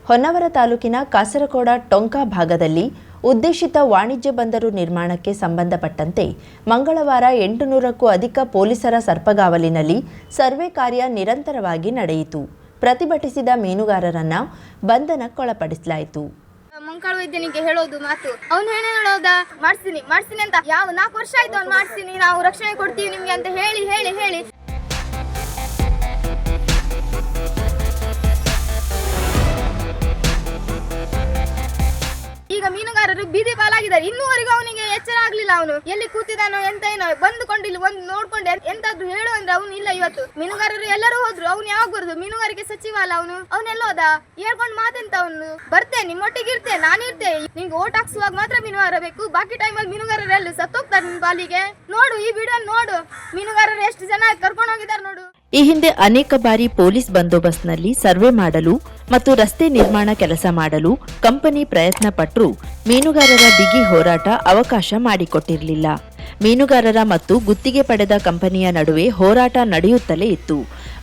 ಹೊನ್ನಾವರ ತಾಲೂಕಿನ ಕಾಸರಕೋಡ ಟೊಂಕಾ ಭಾಗದಲ್ಲಿ ಉದ್ದೇಶಿತ ವಾಣಿಜ್ಯ ಬಂದರು ನಿರ್ಮಾಣಕ್ಕೆ ಸಂಬಂಧಪಟ್ಟಂತೆ ಮಂಗಳವಾರ 800ಕ್ಕೂ ಅಧಿಕ ಪೊಲೀಸರ ಸರ್ಪಗಾವಲಿನಲ್ಲಿ ಸರ್ವೆ ಕಾರ್ಯ ನಿರಂತರವಾಗಿ ನಡೆಯಿತು. ಪ್ರತಿಭಟಿಸಿದ ಮೀನುಗಾರರನ್ನ ಬಂಧನಕ್ಕೊಳಪಡಿಸಲಾಯಿತು. ಮಂಕಾಳ ವೈದ್ಯನಿಗೆ ಹೇಳೋದು ಮಾತು, ಅವ್ನು ಹೇಳೋದ ಮಾಡ್ತೀನಿ ಅಂತ ಯಾವ 4 ವರ್ಷ ಆಯ್ತು ಅವ್ನು ಮಾಡ್ತೀನಿ, ನಾವು ರಕ್ಷಣೆ ಕೊಡ್ತೀವಿ ನಿಮ್ಗೆ ಅಂತ ಹೇಳಿ ಈಗ ಮೀನುಗಾರರು ಬೀದಿ ಪಾಲಾಗಿದ್ದಾರೆ. ಇನ್ನೂವರೆಗೂ ಅವನಿಗೆ ಎಚ್ಚರ ಆಗ್ಲಿಲ್ಲ. ಅವನು ಎಲ್ಲಿ ಕೂತಿದಾನೋ ಎಂತ ಏನೋ ಬಂದುಕೊಂಡು ಇಲ್ಲಿ ಒಂದು ನೋಡ್ಕೊಂಡು ಎಂತಾದ್ರು ಹೇಳು ಅಂದ್ರೆ ಅವನು ಇಲ್ಲ. ಇವತ್ತು ಮೀನುಗಾರರು ಎಲ್ಲರೂ ಹೋದ್ರು, ಅವ್ನು ಯಾವಾಗ ಬರುದು? ಮೀನುಗಾರಿಕೆ ಸಚಿವ ಅಲ್ಲ ಅವನೆಲ್ಲೋದ? ಹೇಳ್ಕೊಂಡು ಮಾತೆಂತ ಅವನು ಬರ್ತೇನೆ, ನಿಮ್ಮೊಟ್ಟಿಗೆ ಇರ್ತೇನೆ, ನಾನಿರ್ತೇ, ನಿಂಗೆ ಓಟ್ ಹಾಕ್ಸುವಾಗ ಮಾತ್ರ ಮೀನುಗಾರ ಬೇಕು, ಬಾಕಿ ಟೈಮಲ್ಲಿ ಮೀನುಗಾರರು ಎಲ್ಲಿ ಸತ್ತೋಗ್ತಾರೆ ನಿನ್ ಬಾಲಿಗೆ. ನೋಡು ಈ ವಿಡಿಯೋ ನೋಡು, ಮೀನುಗಾರರು ಎಷ್ಟು ಜನ ಕರ್ಕೊಂಡು ಹೋಗಿದ್ದಾರೆ ನೋಡು. ಈ ಹಿಂದೆ ಅನೇಕ ಬಾರಿ ಪೊಲೀಸ್ ಬಂದೋಬಸ್ತ್ನಲ್ಲಿ ಸರ್ವೆ ಮಾಡಲು ಮತ್ತು ರಸ್ತೆ ನಿರ್ಮಾಣ ಕೆಲಸ ಮಾಡಲು ಕಂಪನಿ ಪ್ರಯತ್ನ ಪಟ್ಟರೂ ಮೀನುಗಾರರ ಬಿಗಿ ಹೋರಾಟ ಅವಕಾಶ ಮಾಡಿಕೊಟ್ಟಿರಲಿಲ್ಲ. ಮೀನುಗಾರರ ಮತ್ತು ಗುತ್ತಿಗೆ ಪಡೆದ ಕಂಪನಿಯ ನಡುವೆ ಹೋರಾಟ ನಡೆಯುತ್ತಲೇ ಇತ್ತು.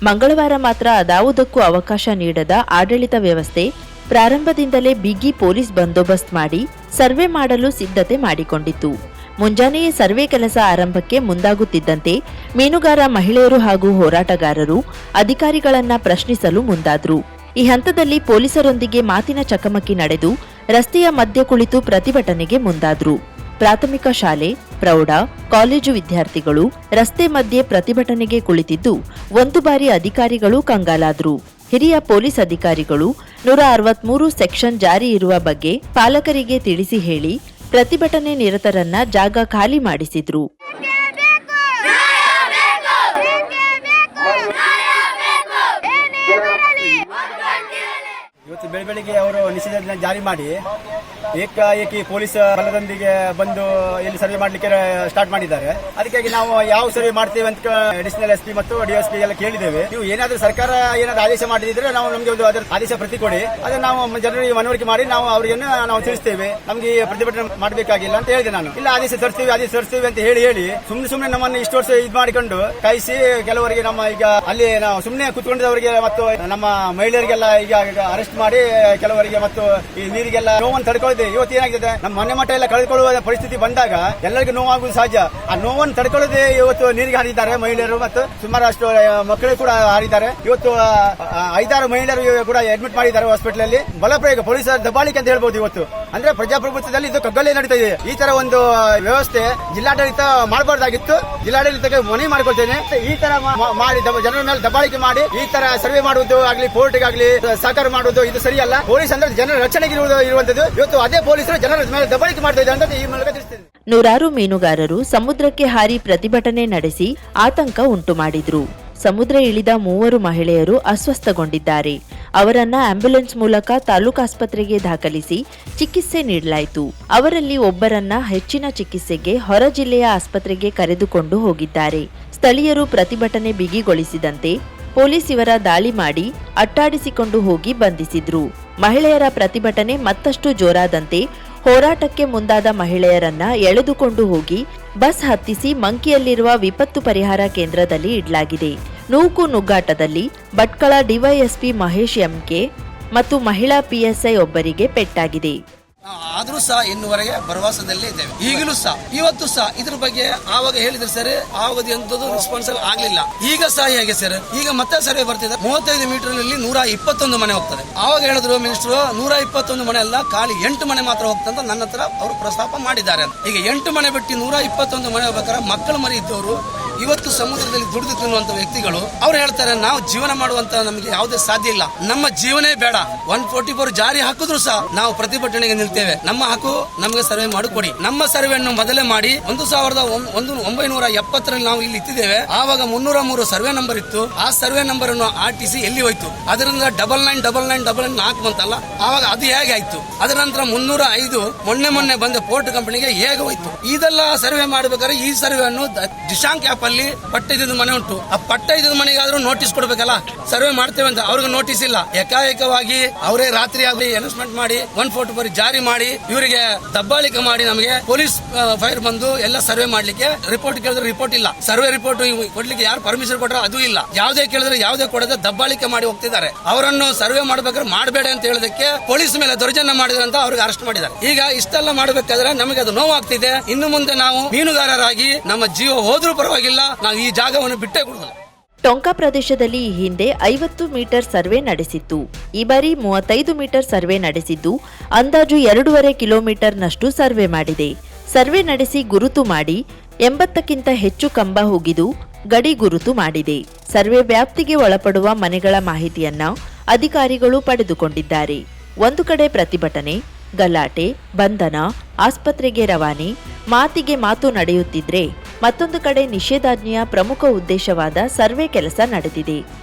ಮಂಗಳವಾರ ಮಾತ್ರ ಅದಾವುದಕ್ಕೂ ಅವಕಾಶ ನೀಡದ ಆಡಳಿತ ವ್ಯವಸ್ಥೆ ಪ್ರಾರಂಭದಿಂದಲೇ ಬಿಗಿ ಪೊಲೀಸ್ ಬಂದೋಬಸ್ತ್ ಮಾಡಿ ಸರ್ವೆ ಮಾಡಲು ಸಿದ್ಧತೆ ಮಾಡಿಕೊಂಡಿತ್ತು. ಮುಂಜಾನೆಯೇ ಸರ್ವೆ ಕೆಲಸ ಆರಂಭಕ್ಕೆ ಮುಂದಾಗುತ್ತಿದ್ದಂತೆ ಮೀನುಗಾರ ಮಹಿಳೆಯರು ಹಾಗೂ ಹೋರಾಟಗಾರರು ಅಧಿಕಾರಿಗಳನ್ನ ಪ್ರಶ್ನಿಸಲು ಮುಂದಾದ್ರು. ಈ ಹಂತದಲ್ಲಿ ಪೊಲೀಸರೊಂದಿಗೆ ಮಾತಿನ ಚಕಮಕಿ ನಡೆದು ರಸ್ತೆಯ ಮಧ್ಯೆ ಕುಳಿತು ಪ್ರತಿಭಟನೆಗೆ ಮುಂದಾದ್ರು. ಪ್ರಾಥಮಿಕ ಶಾಲೆ, ಪ್ರೌಢ, ಕಾಲೇಜು ವಿದ್ಯಾರ್ಥಿಗಳು ರಸ್ತೆ ಮಧ್ಯೆ ಪ್ರತಿಭಟನೆಗೆ ಕುಳಿತಿದ್ದು ಒಂದು ಬಾರಿ ಅಧಿಕಾರಿಗಳು ಕಂಗಾಲಾದ್ರು. ಹಿರಿಯ ಪೊಲೀಸ್ ಅಧಿಕಾರಿಗಳು 163 ಸೆಕ್ಷನ್ ಜಾರಿ ಇರುವ ಬಗ್ಗೆ ಪಾಲಕರಿಗೆ ತಿಳಿಸಿ ಹೇಳಿ ಪ್ರತಿಭಟನೆ ನಿರತರನ್ನ ಜಾಗ ಖಾಲಿ ಮಾಡಿಸಿದ್ರು. ಇವತ್ತು ಬೆಳಿಗ್ಗೆ ಅವರು ನಿಷೇಧಾಜ್ಞೆ ಜಾರಿ ಮಾಡಿ ಏಕಾಏಕಿ ಪೊಲೀಸ್ ಬಲದೊಂದಿಗೆ ಬಂದು ಇಲ್ಲಿ ಸರ್ವೆ ಮಾಡಲಿಕ್ಕೆ ಸ್ಟಾರ್ಟ್ ಮಾಡಿದ್ದಾರೆ. ಅದಕ್ಕಾಗಿ ನಾವು ಯಾವ ಸರ್ವೆ ಮಾಡ್ತೇವೆ ಅಂತ ಅಡಿಷನಲ್ ಎಸ್ಪಿ ಮತ್ತು ಡಿಎಸ್ಪಿ ಎಲ್ಲ ಕೇಳಿದ್ದೇವೆ. ನೀವು ಏನಾದ್ರೂ ಸರ್ಕಾರ ಏನಾದ್ರು ಆದೇಶ ಮಾಡಿದ್ರೆ ನಾವು ನಮಗೆ ಒಂದು ಅದರ ಆದೇಶ ಪ್ರತಿ ಕೊಡಿ, ಅದನ್ನ ನಾವು ಜನರಿಗೆ ಮನವರಿಕೆ ಮಾಡಿ ನಾವು ಅವರಿಗೆ ನಾವು ತಿಳಿಸ್ತೇವೆ. ನಮಗೆ ಪ್ರತಿಭಟನೆ ಮಾಡಬೇಕಾಗಿಲ್ಲ ಅಂತ ಹೇಳಿದೆ ನಾನು. ಇಲ್ಲ ಆದೇಶ ತರಿಸ್ತೀವಿ ಅಂತ ಹೇಳಿ ಸುಮ್ಮನೆ ನಮ್ಮನ್ನು ಇಷ್ಟು ವರ್ಷ ಇದು ಮಾಡಿಕೊಂಡು ಕಾಯಿಸಿ ಕೆಲವರಿಗೆ ನಮ್ಮ ಈಗ ಅಲ್ಲಿ ನಾವು ಸುಮ್ಮನೆ ಕುತ್ಕೊಂಡಿದ್ದವರಿಗೆ ಮತ್ತು ನಮ್ಮ ಮಹಿಳೆಯರಿಗೆಲ್ಲ ಈಗ ಅರೆಸ್ಟ್ ಮಾಡಿ ಕೆಲವರಿಗೆ ಮತ್ತು ಈ ನೀರಿಗೆಲ್ಲ ನೋವನ್ನು ತಡ್ಕೊಳ್ಳಿದೆ. ಇವತ್ತು ಏನಾಗಿದೆ, ನಮ್ಮ ಮನೆ ಮಠ ಎಲ್ಲ ಕಳೆದುಕೊಳ್ಳುವ ಪರಿಸ್ಥಿತಿ ಬಂದಾಗ ಎಲ್ಲರಿಗೂ ನೋವಾಗುವುದು ಸಹಜ. ಆ ನೋವನ್ನು ತಡ್ಕೊಳ್ಳದೆ ಇವತ್ತು ನೀರಿಗೆ ಹಾರಿದ್ದಾರೆ ಮಹಿಳೆಯರು ಮತ್ತು ಸುಮಾರು ಅಷ್ಟು ಮಕ್ಕಳು ಕೂಡ ಹಾರಿದ್ದಾರೆ. ಇವತ್ತು 5-6 ಮಹಿಳೆಯರು ಕೂಡ ಅಡ್ಮಿಟ್ ಮಾಡಿದ್ದಾರೆ ಹಾಸ್ಪಿಟಲ್ ಅಲ್ಲಿ. ಬಲಪ್ರಯೋಗ, ಪೊಲೀಸರ ದಬ್ಬಾಳಿಕೆ ಅಂತ ಹೇಳ್ಬೋದು. ಇವತ್ತು ಅಂದ್ರೆ ಪ್ರಜಾಪ್ರಭುತ್ವದಲ್ಲಿ ಇದು ಕಗ್ಗಲ್ಲೇ ನಡೀತಾ ಇದೆ. ಈ ತರ ಒಂದು ವ್ಯವಸ್ಥೆ ಜಿಲ್ಲಾಡಳಿತ ಮಾಡಬಾರ್ದಾಗಿತ್ತು. ಜಿಲ್ಲಾಡಳಿತಕ್ಕೆ ಮನವಿ ಮಾಡಿಕೊಳ್ತೇನೆ, ಈ ತರ ಮಾಡಿ ಜನರ ಮೇಲೆ ದಬ್ಬಾಳಿಕೆ ಮಾಡಿ ಈ ತರ ಸರ್ವೆ ಮಾಡುವುದು ಆಗಲಿ, ಕೋರ್ಟ್ಗಾಗ್ಲಿ ಸಹಕಾರ ಮಾಡುವುದು ಇದು ಸರಿಯಲ್ಲ. ಪೊಲೀಸ್ ಅಂದ್ರೆ ಜನರ ರಕ್ಷಣೆಗೆ ಇರುವಂತದ್ದು. ಇವತ್ತು ಅದೇ ಪೊಲೀಸರು ಜನರ ಮೇಲೆ ದಬ್ಬಾಳಿಕೆ ಮಾಡ್ತಾ ಇದ್ದಾರೆ ಅಂತ ಈ ಮೂಲಕ ತಿಳಿಸ್ತೇನೆ. ನೂರಾರು ಮೀನುಗಾರರು ಸಮುದ್ರಕ್ಕೆ ಹಾರಿ ಪ್ರತಿಭಟನೆ ನಡೆಸಿ ಆತಂಕ ಉಂಟು ಮಾಡಿದ್ರು. ಸಮುದ್ರ ಇಳಿದ 3 ಮಹಿಳೆಯರು ಅಸ್ವಸ್ಥಗೊಂಡಿದ್ದಾರೆ. ಅವರನ್ನ ಆಂಬ್ಯುಲೆನ್ಸ್ ಮೂಲಕ ತಾಲೂಕಾಸ್ಪತ್ರೆಗೆ ದಾಖಲಿಸಿ ಚಿಕಿತ್ಸೆ ನೀಡಲಾಯಿತು. ಅವರಲ್ಲಿ ಒಬ್ಬರನ್ನ ಹೆಚ್ಚಿನ ಚಿಕಿತ್ಸೆಗೆ ಹೊರ ಜಿಲ್ಲೆಯ ಆಸ್ಪತ್ರೆಗೆ ಕರೆದುಕೊಂಡು ಹೋಗಿದ್ದಾರೆ. ಸ್ಥಳೀಯರು ಪ್ರತಿಭಟನೆ ಬಿಗಿಗೊಳಿಸಿದಂತೆ ಪೊಲೀಸ್ ಇವರ ದಾಳಿ ಮಾಡಿ ಅಟ್ಟಾಡಿಸಿಕೊಂಡು ಹೋಗಿ ಬಂಧಿಸಿದ್ರು. ಮಹಿಳೆಯರ ಪ್ರತಿಭಟನೆ ಮತ್ತಷ್ಟು ಜೋರಾದಂತೆ ಹೋರಾಟಕ್ಕೆ ಮುಂದಾದ ಮಹಿಳೆಯರನ್ನ ಎಳೆದುಕೊಂಡು ಹೋಗಿ ಬಸ್ ಹತ್ತಿಸಿ ಮಂಕಿಯಲ್ಲಿರುವ ವಿಪತ್ತು ಪರಿಹಾರ ಕೇಂದ್ರದಲ್ಲಿ ಇಡಲಾಗಿದೆ. ನೂಕು ನುಗ್ಗಾಟದಲ್ಲಿ ಭಟ್ಕಳ ಡಿವೈಎಸ್ಪಿ ಮಹೇಶ್ ಎಂಕೆ ಮತ್ತು ಮಹಿಳಾ ಪಿಎಸ್ಐ ಒಬ್ಬರಿಗೆ ಪೆಟ್ಟಾಗಿದೆ. ಆದ್ರೂ ಸಹ ಇನ್ನುವರೆಗೆ ಭರವಸೆದಲ್ಲೇ ಇದ್ದೇವೆ. ಈಗಲೂ ಸಹ ಇವತ್ತು ಸಹ ಇದ್ರ ಬಗ್ಗೆ ಆವಾಗ ಹೇಳಿದ್ರೆ ಸರ್, ಆವಾಗ ಎಂತದ್ದು ರೆಸ್ಪಾನ್ಸಿಬಲ್ ಆಗ್ಲಿಲ್ಲ. ಈಗ ಸಹ ಹೇಗೆ ಸರ್, ಈಗ ಮತ್ತೆ ಸರ್ವೆ ಬರ್ತಿದೆ. 35 ಮೀಟರ್ ನಲ್ಲಿ 121 ಮನೆ ಹೋಗ್ತದೆ. ಆವಾಗ ಹೇಳಿದ್ರು ಮಿನಿಸ್ಟರ್ 121 ಮನೆ ಅಲ್ಲ, ಖಾಲಿ 8 ಮನೆ ಮಾತ್ರ ಹೋಗ್ತಂತ ನನ್ನ ಹತ್ರ ಅವರು ಪ್ರಸ್ತಾಪ ಮಾಡಿದ್ದಾರೆ. ಈಗ 8 ಮನೆ ಬಿಟ್ಟು 121 ಮನೆ ಹೋಗ್ಬೇಕಾದ್ರೆ ಮಕ್ಕಳು ಮರಿ ಇದ್ದವರು ಇವತ್ತು ಸಮುದ್ರದಲ್ಲಿ ದುಡಿದು ತಿನ್ನುವಂತ ವ್ಯಕ್ತಿಗಳು ಅವ್ರು ಹೇಳ್ತಾರೆ, ನಾವು ಜೀವನ ಮಾಡುವಂತ ನಮಗೆ ಯಾವುದೇ ಸಾಧ್ಯ ಇಲ್ಲ, ನಮ್ಮ ಜೀವನೇ ಬೇಡ. 144 ಜಾರಿ ಹಾಕಿದ್ರು ಸಹ ನಾವು ಪ್ರತಿಭಟನೆಗೆ ನಿಲ್ತೇವೆ. ನಮ್ಮ ಹಕ್ಕು ನಮಗೆ ಸರ್ವೆ ಮಾಡಿಕೊಡಿ. ನಮ್ಮ ಸರ್ವೆಯನ್ನು ಮೊದಲೇ ಮಾಡಿ 1970ರಲ್ಲಿ ನಾವು ಇಲ್ಲಿ ಇತ್ತಿದ್ದೇವೆ. ಆವಾಗ 303 ಸರ್ವೆ ನಂಬರ್ ಇತ್ತು. ಆ ಸರ್ವೆ ನಂಬರ್ ಅನ್ನು RTC ಎಲ್ಲಿ ಹೋಯ್ತು? ಅದರಿಂದ 999999 ಹಾಕುವಂತಲ್ಲ, ಆವಾಗ ಅದು ಹೇಗೆ ಆಯ್ತು? ಅದರ ನಂತರ 305 ಮೊನ್ನೆ ಬಂದ ಪೋರ್ಟ್ ಕಂಪನಿಗೆ ಹೇಗೆ ಹೋಯ್ತು? ಇದೆಲ್ಲ ಸರ್ವೆ ಮಾಡಬೇಕಾದ್ರೆ ಈ ಸರ್ವೆ ಅನ್ನು ದಿಶಾಂಕ್ ಆಪ್ ಅಲ್ಲಿ ಪಟ್ಟ ಇದ್ದ ಮನೆ ಉಂಟು. ಆ ಪಟ್ಟ ಇದ್ದ ಮನೆಗಾದ್ರೂ ನೋಟಿಸ್ ಕೊಡ್ಬೇಕಲ್ಲ, ಸರ್ವೆ ಮಾಡ್ತೇವೆ ಅಂತ. ಅವ್ರಿಗೆ ನೋಟಿಸ್ ಇಲ್ಲ. ಏಕಾಏಕವಾಗಿ ಅವರೇ ರಾತ್ರಿ ಆಗಿ ಅನೌನ್ಸ್ಮೆಂಟ್ ಮಾಡಿ 144 ಜಾರಿ ಮಾಡಿ ಇವರಿಗೆ ದಬ್ಬಾಳಿಕೆ ಮಾಡಿ ನಮಗೆ ಪೊಲೀಸ್ ಫೈರ್ ಬಂದು ಎಲ್ಲ ಸರ್ವೆ ಮಾಡ್ಲಿಕ್ಕೆ ರಿಪೋರ್ಟ್ ಕೇಳಿದ್ರೆ ರಿಪೋರ್ಟ್ ಇಲ್ಲ, ಸರ್ವೆ ರಿಪೋರ್ಟ್ ಕೊಡ್ಲಿಕ್ಕೆ ಯಾರು ಪರ್ಮಿಷನ್ ಕೊಟ್ಟರೆ ಅದು ಇಲ್ಲ, ಯಾವುದೇ ಕೇಳಿದ್ರೆ ಯಾವುದೇ ಕೊಡದೆ ದಬ್ಬಾಳಿಕೆ ಮಾಡಿ ಹೋಗ್ತಿದ್ದಾರೆ. ಅವರನ್ನು ಸರ್ವೆ ಮಾಡ್ಬೇಕಾದ್ರೆ ಮಾಡಬೇಡ ಅಂತ ಹೇಳೋದಕ್ಕೆ ಪೊಲೀಸ್ ಮೇಲೆ ದೌರ್ಜನ್ಯ ಮಾಡಿದ್ರೆ ಅಂತ ಅವ್ರಿಗೆ ಅರೆಸ್ಟ್ ಮಾಡಿದ್ದಾರೆ. ಈಗ ಇಷ್ಟೆಲ್ಲ ಮಾಡಬೇಕಾದ್ರೆ ನಮಗೆ ಅದು ನೋವಾಗ್ತಿದೆ. ಇನ್ನು ಮುಂದೆ ನಾವು ಮೀನುಗಾರರಾಗಿ ನಮ್ಮ ಜೀವ ಹೋದ್ರೂ ಪರವಾಗಿಲ್ಲ, ನಾವು ಈ ಜಾಗವನ್ನು ಬಿಟ್ಟೇ ಕೊಡುವುದಿಲ್ಲ. ಟೊಂಕ ಪ್ರದೇಶದಲ್ಲಿ ಈ ಹಿಂದೆ 50 ಮೀಟರ್ ಸರ್ವೆ ನಡೆಸಿತ್ತು. ಈ ಬಾರಿ 35 ಮೀಟರ್ ಸರ್ವೆ ನಡೆಸಿದ್ದು ಅಂದಾಜು 2.5 ಕಿಲೋಮೀಟರ್ನಷ್ಟು ಸರ್ವೆ ಮಾಡಿದೆ. ಸರ್ವೆ ನಡೆಸಿ ಗುರುತು ಮಾಡಿ 80ಕ್ಕಿಂತ ಹೆಚ್ಚು ಕಂಬ ಹುಗಿದು ಗಡಿ ಗುರುತು ಮಾಡಿದೆ. ಸರ್ವೆ ವ್ಯಾಪ್ತಿಗೆ ಒಳಪಡುವ ಮನೆಗಳ ಮಾಹಿತಿಯನ್ನ ಅಧಿಕಾರಿಗಳು ಪಡೆದುಕೊಂಡಿದ್ದಾರೆ. ಒಂದು ಕಡೆ ಪ್ರತಿಭಟನೆ, ಗಲಾಟೆ, ಬಂಧನ, ಆಸ್ಪತ್ರೆಗೆ ರವಾನೆ, ಮಾತಿಗೆ ಮಾತು ನಡೆಯುತ್ತಿದ್ರೆ ಮತ್ತೊಂದು ಕಡೆ ನಿಷೇಧಾಜ್ಞೆಯ ಪ್ರಮುಖ ಉದ್ದೇಶವಾದ ಸರ್ವೆ ಕೆಲಸ ನಡೆದಿದೆ.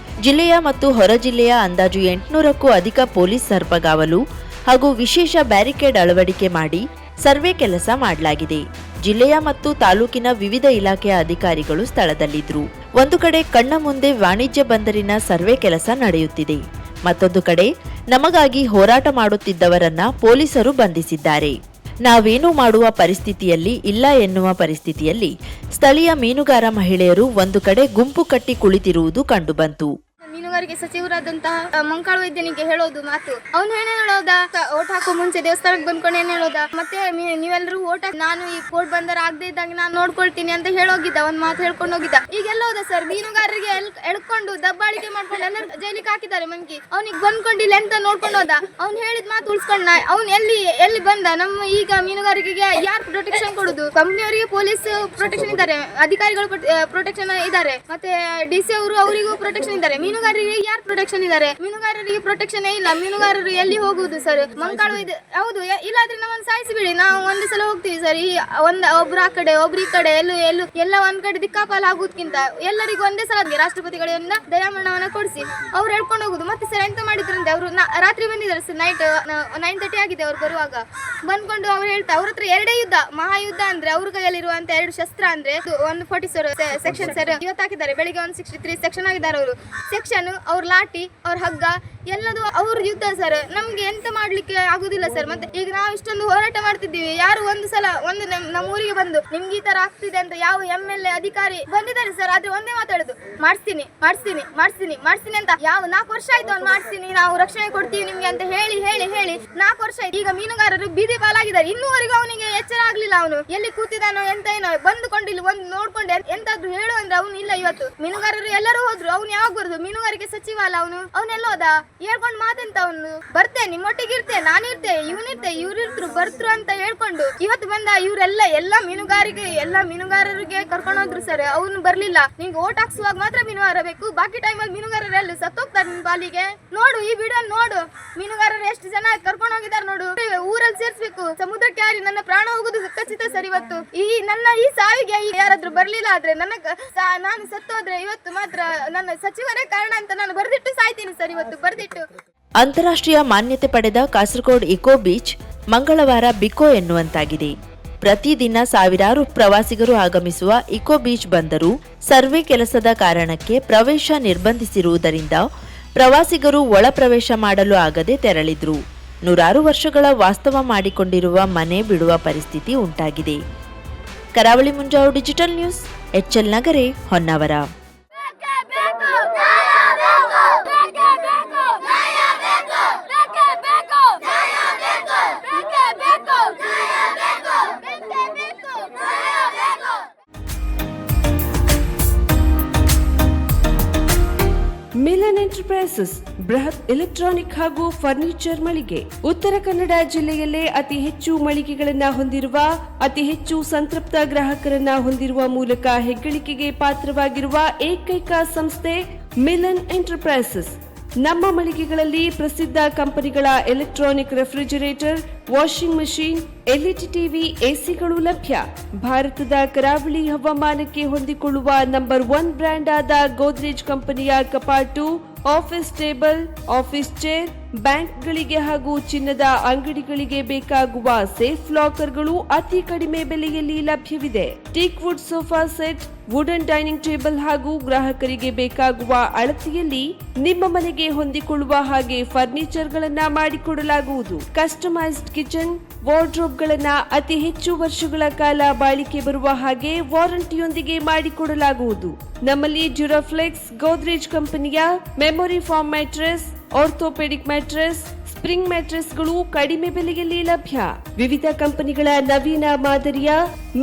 ಜಿಲ್ಲೆಯ ಮತ್ತು ಹೊರ ಜಿಲ್ಲೆಯ ಅಂದಾಜು 800ಕ್ಕೂ ಅಧಿಕ ಪೊಲೀಸ್ ಸರ್ಪಗಾವಲು ಹಾಗೂ ವಿಶೇಷ ಬ್ಯಾರಿಕೇಡ್ ಅಳವಡಿಕೆ ಮಾಡಿ ಸರ್ವೆ ಕೆಲಸ ಮಾಡಲಾಗಿದೆ. ಜಿಲ್ಲೆಯ ಮತ್ತು ತಾಲೂಕಿನ ವಿವಿಧ ಇಲಾಖೆಯ ಅಧಿಕಾರಿಗಳು ಸ್ಥಳದಲ್ಲಿದ್ದರು. ಒಂದು ಕಡೆ ಕಣ್ಣ ಮುಂದೆ ವಾಣಿಜ್ಯ ಬಂದರಿನ ಸರ್ವೆ ಕೆಲಸ ನಡೆಯುತ್ತಿದೆ. ಮತ್ತೊಂದು ಕಡೆ ನಮಗಾಗಿ ಹೋರಾಟ ಮಾಡುತ್ತಿದ್ದವರನ್ನ ಪೊಲೀಸರು ಬಂಧಿಸಿದ್ದಾರೆ. ನಾವೇನು ಮಾಡುವ ಪರಿಸ್ಥಿತಿಯಲ್ಲಿ ಇಲ್ಲ ಎನ್ನುವ ಪರಿಸ್ಥಿತಿಯಲ್ಲಿ ಸ್ಥಳೀಯ ಮೀನುಗಾರ ಮಹಿಳೆಯರು ಒಂದು ಕಡೆ ಗುಂಪು ಕಟ್ಟಿ ಕುಳಿತಿರುವುದು ಕಂಡುಬಂತು. ಮೀನುಗಾರಿಕೆ ಸಚಿವರಾದಂತಹ ಮಂಕಾಳ ವೈದ್ಯನಿಗೆ ಹೇಳೋದು ಮಾತು, ಅವನು ಏನೇ ಹೇಳೋದ, ಓಟ್ ಹಾಕೋ ಮುಂಚೆ ದೇವಸ್ಥಾನಕ್ಕೆ ಬಂದ್ಕೊಂಡು ಏನ್ ಹೇಳೋದ, ಮತ್ತೆ ನೀವೆಲ್ಲರೂ ಓಟ್ ನಾನು ಈ ಕೋರ್ಟ್ ಬಂದರ ಆಗದೆ ಇದ್ದಂಗೆ ನಾನು ನೋಡ್ಕೊಳ್ತೀನಿ ಅಂತ ಹೇಳೋಗಿದ್ದ, ಒಂದ್ ಮಾತು ಹೇಳ್ಕೊಂಡು ಹೋಗಿದ್ದ. ಈಗೆಲ್ಲ ಹೋದ ಸರ್, ಮೀನುಗಾರರಿಗೆ ಎಳ್ಕೊಂಡು ದಬ್ಬಾಳಿಕೆ ಮಾಡ್ಕೊಂಡು ಎಲ್ಲರೂ ಜೈಲಿಗೆ ಹಾಕಿದ್ದಾರೆ ಮಂಕಿ. ಅವ್ನಿಗೆ ಬಂದ್ಕೊಂಡಿಲ್ಲ ಅಂತ ನೋಡ್ಕೊಂಡು ಹೋದ, ಅವ್ನು ಹೇಳಿದ ಮಾತು ಉಳಿಸ್ಕೊಂಡ. ಅವ್ನು ಎಲ್ಲಿ ಬಂದ? ನಮ್ಮ ಈಗ ಮೀನುಗಾರಿಕೆಗೆ ಯಾರು ಪ್ರೊಟೆಕ್ಷನ್ ಕೊಡುದು? ಕಂಪ್ನಿಯವರಿಗೆ ಪೊಲೀಸ್ ಪ್ರೊಟೆಕ್ಷನ್ ಇದ್ದಾರೆ, ಅಧಿಕಾರಿಗಳು ಪ್ರೊಟೆಕ್ಷನ್ ಇದ್ದಾರೆ, ಮತ್ತೆ DC ಅವರು ಅವರಿಗೂ ಪ್ರೊಟೆಕ್ಷನ್ ಇದ್ದಾರೆ. ಮೀನುಗಾರರಿಗೆ ಯಾರು ಪ್ರೊಟೆಕ್ಷನ್ ಇದ್ದಾರೆ? ಮೀನುಗಾರರಿಗೆ ಪ್ರೊಟೆಕ್ಷನ್ ಇಲ್ಲ. ಮೀನುಗಾರರು ಎಲ್ಲಿ ಹೋಗುದು ಸರ್? ಮಂಕಾಳು ಇದೆ ಹೌದು, ಇಲ್ಲಾದ್ರೆ ನಮ್ಮನ್ನು ಸಾಯಿಸಿಬಿಡಿ, ನಾವು ಒಂದೇ ಸಲ ಹೋಗ್ತೀವಿ ಸರ್. ಈ ಒಬ್ರು ಆ ಕಡೆ ಒಬ್ರು ಈ ಕಡೆ ಎಲ್ಲ ಒಂದ್ ಕಡೆ ದಿಕ್ಕಾಪಾಲ ಆಗೋದಕ್ಕಿಂತ ಎಲ್ಲರಿಗೂ ಒಂದೇ ಸಲ ರಾಷ್ಟ್ರಪತಿಗಳಿಂದ ದಯಾಮರಣವನ್ನ ಕೊಡಿಸಿ ಅವ್ರು ಹೇಳ್ಕೊಂಡು ಹೋಗುದು. ಮತ್ತೆ ಸರ್ ಎಂತ ಮಾಡಿದ್ರಂತೆ, ಅವರು ರಾತ್ರಿ ಬಂದಿದ್ದಾರೆ ಸರ್, ನೈಟ್ 9:30 ಆಗಿದೆ ಅವ್ರು ಬರುವಾಗ. ಬಂದ್ಕೊಂಡು ಅವ್ರು ಹೇಳ್ತಾ ಅವ್ರ ಹತ್ರ 2 ಯುದ್ಧ, ಮಹಾಯುದ್ಧ ಅಂದ್ರೆ ಅವ್ರ ಕೈಯಲ್ಲಿರುವಂತ 2 ಶಸ್ತ್ರ ಅಂದ್ರೆ 140 ಸೆಕ್ಷನ್ ಸರ್ ಇವತ್ತಾಕಿದ್ದಾರೆ. ಬೆಳಿಗ್ಗೆ 163 ಸೆಕ್ಷನ್ ಆಗಿದ್ದಾರೆ ಅವರು. ಸೆಕ್ಷನ್, ಅವ್ರ ಲಾಠಿ, ಅವ್ರ ಹಗ್ಗ ಎಲ್ಲದು ಅವ್ರ ಯುದ್ಧ ಸರ್. ನಮ್ಗೆ ಎಂತ ಮಾಡ್ಲಿಕ್ಕೆ ಆಗುದಿಲ್ಲ ಸರ್. ಮತ್ತೆ ಈಗ ನಾವು ಇಷ್ಟೊಂದು ಹೋರಾಟ ಮಾಡ್ತಿದ್ದೀವಿ, ಯಾರು ಒಂದು ಸಲ ನಮ್ಮ ಊರಿಗೆ ಬಂದು ನಿಮ್ಗೆ ಈ ತರ ಆಗ್ತಿದೆ ಅಂತ ಯಾವ MLA ಅಧಿಕಾರಿ ಬಂದಿದ್ದಾರೆ ಸರ್? ಆದ್ರೆ ಒಂದೇ ಮಾತಾಡುದು, ಮಾಡಿಸ್ತೀನಿ ಅಂತ. ಯಾವ 4 ವರ್ಷ ಆಯ್ತು ಅವ್ನು ಮಾಡಿಸ್ತೀನಿ, ನಾವು ರಕ್ಷಣೆ ಕೊಡ್ತೀವಿ ನಿಮ್ಗೆ ಅಂತ ಹೇಳಿ 4 ವರ್ಷ ಆಯ್ತು. ಈಗ ಮೀನುಗಾರರು ಬೀದಿ ಪಾಲಾಗಿದ್ದಾರೆ. ಇನ್ನೂವರೆಗೂ ಅವನಿಗೆ ಎಚ್ಚರ ಆಗ್ಲಿಲ್ಲ. ಅವನು ಎಲ್ಲಿ ಕೂತಿದಾನೋ ಎಂತ ಏನೋ ಬಂದುಕೊಂಡು ಇಲ್ಲಿ ಒಂದು ನೋಡ್ಕೊಂಡು ಎಂತಾದ್ರು ಹೇಳು ಅಂದ್ರೆ ಅವನು ಇಲ್ಲ. ಇವತ್ತು ಮೀನುಗಾರರು ಎಲ್ಲರೂ ಹೋದ್ರು, ಅವ್ನು ಯಾವಾಗ ಬರುದು? ಮೀನುಗಾರಿಕೆ ಸಚಿವ ಅಲ್ಲ ಅವನೆಲ್ಲ ಹೋದ? ಹೇಳ್ಕೊಂಡು ಮಾತೆಂತ ಅವನು? ಬರ್ತೆ, ನಿಮ್ಮೊಟ್ಟಿಗೆ ಇರ್ತೆ, ನಾನಿರ್ತೆ, ಇವನಿರ್ತೆ, ಇವ್ರಿರ್ತರು ಬರ್ತರು ಅಂತ ಹೇಳ್ಕೊಂಡು ಇವತ್ತು ಬಂದ. ಎಲ್ಲ ಮೀನುಗಾರರಿಗೆ ಕರ್ಕೊಂಡು ಹೋದ್ರು ಸರ್. ಅವನು ಬರ್ಲಿಲ್ಲ. ನಿಂಗೆ ಓಟ್ ಹಾಕ್ಸುವಾಗ ಮಾತ್ರ ಮೀನುಗಾರ ಬೇಕು, ಬಾಕಿ ಟೈಮಲ್ಲಿ ಮೀನುಗಾರರು ಎಲ್ಲ ಸತ್ತೋಗ್ತಾರೆ ನಿನ್ ಪಾಲಿಗೆ. ನೋಡು ಈ ವಿಡಿಯೋ ನೋಡು, ಮೀನುಗಾರರು ಎಷ್ಟು ಜನ ಕರ್ಕೊಂಡು ಹೋಗಿದ್ದಾರೆ ನೋಡು. ಊರಲ್ಲಿ ಸೇರ್ಸ್ಬೇಕು, ಸಮುದ್ರಕ್ಕೆ ಯಾರಿ ನನ್ನ ಪ್ರಾಣ ಹೋಗುದು ಖಚಿತ ಸರ್. ಇವತ್ತು ನನ್ನ ಈ ಸಾವಿಗೆ ಯಾರಾದ್ರೂ ಬರ್ಲಿಲ್ಲ ಆದ್ರೆ ನಾನು ಸತ್ತೋದ್ರೆ ಇವತ್ತು ಮಾತ್ರ ನನ್ನ ಸಚಿವರೇ ಕಾರಣ ಅಂತ ನಾನು ಬರ್ದಿಟ್ಟು ಸಾಯ್ತೀನಿ ಸರ್. ಇವತ್ತು ಬರ್ದಿಟ್ಟು. ಅಂತಾರಾಷ್ಟ್ರೀಯ ಮಾನ್ಯತೆ ಪಡೆದ ಕಾಸರಗೋಡು ಇಕೋ ಬೀಚ್ ಮಂಗಳವಾರ ಬಿಕೋ ಎನ್ನುವಂತಾಗಿದೆ. ಪ್ರತಿದಿನ ಸಾವಿರಾರು ಪ್ರವಾಸಿಗರು ಆಗಮಿಸುವ ಇಕೋ ಬೀಚ್ ಬಂದರೂ ಸರ್ವೆ ಕೆಲಸದ ಕಾರಣಕ್ಕೆ ಪ್ರವೇಶ ನಿರ್ಬಂಧಿಸಿರುವುದರಿಂದ ಪ್ರವಾಸಿಗರು ಒಳ ಪ್ರವೇಶ ಮಾಡಲು ಆಗದೆ ತೆರಳಿದ್ರು. ನೂರಾರು ವರ್ಷಗಳ ವಾಸ್ತವ ಮಾಡಿಕೊಂಡಿರುವ ಮನೆ ಬಿಡುವ ಪರಿಸ್ಥಿತಿ ಉಂಟಾಗಿದೆ. ಕರಾವಳಿ ಮುಂಜಾವು digital news, HL ನಗರೆ, Honnavar. Milan enterprises ಬೃಹತ್ ಎಲೆಕ್ಟ್ರಾನಿಕ್ ಹಾಗೂ ಫರ್ನಿಚರ್ ಮಳಿಗೆ. ಉತ್ತರ ಕನ್ನಡ ಜಿಲ್ಲೆಯಲ್ಲೇ ಅತಿ ಹೆಚ್ಚು ಮಳಿಗೆಗಳನ್ನ ಹೊಂದಿರುವ, ಅತಿ ಹೆಚ್ಚು ಸಂತೃಪ್ತ ಗ್ರಾಹಕರನ್ನ ಹೊಂದಿರುವ ಮೂಲಕ ಹೆಗ್ಗಳಿಕೆಗೆ ಪಾತ್ರವಾಗಿರುವ ಏಕೈಕ ಸಂಸ್ಥೆ ಮಿಲನ್ ಎಂಟರ್ಪ್ರೈಸಸ್. ನಮ್ಮ ಮಳಿಗೆಗಳಲ್ಲಿ ಪ್ರಸಿದ್ಧ ಕಂಪನಿಗಳ electronic refrigerator, washing machine, LED TV, ACಗಳು ಲಭ್ಯ. ಭಾರತದ ಕರಾವಳಿ ಹವಾಮಾನಕ್ಕೆ ಹೊಂದಿಕೊಳ್ಳುವ ನಂಬರ್ 1 ಬ್ರ್ಯಾಂಡ್ ಆದ ಗೋದ್ರೇಜ್ ಕಂಪನಿಯ ಕಪಾಟು, ಆಫೀಸ್ ಟೇಬಲ್, ಆಫೀಸ್ ಚೇರ್, ಬ್ಯಾಂಕ್ಗಳಿಗೆ ಹಾಗೂ ಚಿನ್ನದ ಅಂಗಡಿಗಳಿಗೆ ಬೇಕಾಗುವ ಸೇಫ್ ಲಾಕರ್ಗಳು ಅತಿ ಕಡಿಮೆ ಬೆಲೆಯಲ್ಲಿ ಲಭ್ಯವಿದೆ. Teak wood sofa set, wooden dining table ಹಾಗೂ ಗ್ರಾಹಕರಿಗೆ ಬೇಕಾಗುವ ಅಳತೆಯಲ್ಲಿ ನಿಮ್ಮ ಮನೆಗೆ ಹೊಂದಿಕೊಳ್ಳುವ ಹಾಗೆ ಫರ್ನಿಚರ್ಗಳನ್ನ ಮಾಡಿಕೊಡಲಾಗುವುದು. ಕಸ್ಟಮೈಸ್ಡ್ ಕಿಚನ್, ವಾರ್ಡ್ರೋಬ್ಗಳನ್ನ ಅತಿ ಹೆಚ್ಚು ವರ್ಷಗಳ ಕಾಲ ಬಾಳಿಕೆ ಬರುವ ಹಾಗೆ ವಾರಂಟಿಯೊಂದಿಗೆ ಮಾಡಿಕೊಡಲಾಗುವುದು. ನಮ್ಮಲ್ಲಿ ಡ್ಯೂರಾಫ್ಲೆಕ್ಸ್, ಗೋದ್ರೇಜ್ ಕಂಪನಿಯ memory foam mattress, orthopaedic mattress, spring ಮ್ಯಾಟ್ರೆಸ್ಗಳು ಕಡಿಮೆ ಬೆಲೆಯಲ್ಲಿ ಲಭ್ಯ. ವಿವಿಧ ಕಂಪನಿಗಳ ನವೀನ ಮಾದರಿಯ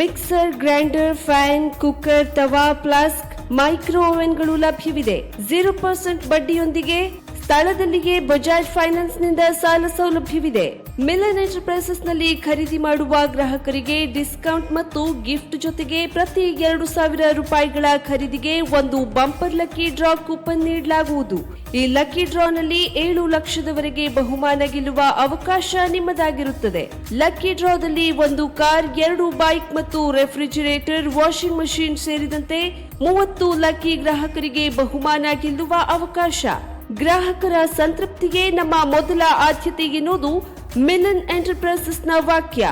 ಮಿಕ್ಸರ್, ಗ್ರೈಂಡರ್, ಫ್ಯಾನ್, ಕುಕ್ಕರ್, ತವಾ, ಫ್ಲಾಸ್ಕ್, ಮೈಕ್ರೋ ಓವೆನ್ಗಳು ಲಭ್ಯವಿದೆ. 0% ಬಡ್ಡಿಯೊಂದಿಗೆ ಸ್ಥಳದಲ್ಲಿಯೇ ಬಜಾಜ್ ಫೈನಾನ್ಸ್ ನಿಂದ ಸಾಲ ಸೌಲಭ್ಯವಿದೆ. ಮಿಲನ್ ಎಂಟರ್ಪ್ರೈಸಸ್ ನಲ್ಲಿ ಖರೀದಿ ಮಾಡುವ ಗ್ರಾಹಕರಿಗೆ ಡಿಸ್ಕೌಂಟ್ ಮತ್ತು ಗಿಫ್ಟ್ ಜೊತೆಗೆ ಪ್ರತಿ 2,000 ರೂಪಾಯಿಗಳ ಖರೀದಿಗೆ ಒಂದು ಬಂಪರ್ ಲಕ್ಕಿ ಡ್ರಾ ಕೂಪನ್ ನೀಡಲಾಗುವುದು. ಈ ಲಕ್ಕಿ ಡ್ರಾನಲ್ಲಿ 7 ಲಕ್ಷದವರೆಗೆ ಬಹುಮಾನ ಗೆಲ್ಲುವ ಅವಕಾಶ ನಿಮ್ಮದಾಗಿರುತ್ತದೆ. ಲಕ್ಕಿ ಡ್ರಾದಲ್ಲಿ 1 ಕಾರ್, 2 ಬೈಕ್ ಮತ್ತು ರೆಫ್ರಿಜಿರೇಟರ್, ವಾಷಿಂಗ್ ಮಷಿನ್ ಸೇರಿದಂತೆ 30 ಲಕ್ಕಿ ಗ್ರಾಹಕರಿಗೆ ಬಹುಮಾನ ಗೆಲ್ಲುವ ಅವಕಾಶ. ಗ್ರಾಹಕರ ಸಂತೃಪ್ತಿಗೆ ನಮ್ಮ ಮೊದಲ ಆದ್ಯತೆ ಎನ್ನುವುದು ಮಿಲನ್ ಎಂಟರ್ಪ್ರೈಸಸ್ನ ವಾಕ್ಯ.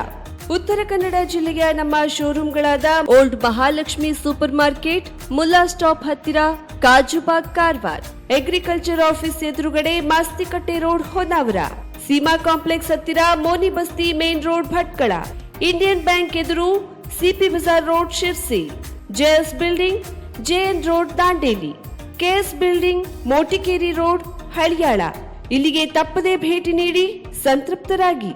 ಉತ್ತರ ಕನ್ನಡ ಜಿಲ್ಲೆಯ ನಮ್ಮ ಶೋರೂಮ್ಗಳಾದ old Mahalakshmi super market, Mulla stop ಹತ್ತಿರ, ಕಾಜುಬಾಗ್, ಕಾರವಾರ, ಅಗ್ರಿಕಲ್ಚರ್ ಆಫೀಸ್ ಎದುರುಗಡೆ, ಮಾಸ್ತಿಕಟ್ಟೆ ರೋಡ್, ಹೊನ್ನಾವರ, ಸೀಮಾ ಕಾಂಪ್ಲೆಕ್ಸ್ ಹತ್ತಿರ, Moni Basti main road, Bhatkal, Indian bank ಎದುರು, CP Bazar road, Sirsi, JS building, JN road, Dandeli, KS building, Motikeri road, Haliyal. ಇಲ್ಲಿಗೆ ತಪ್ಪದೇ ಭೇಟಿ ನೀಡಿ ಸಂತೃಪ್ತರಾಗಿ.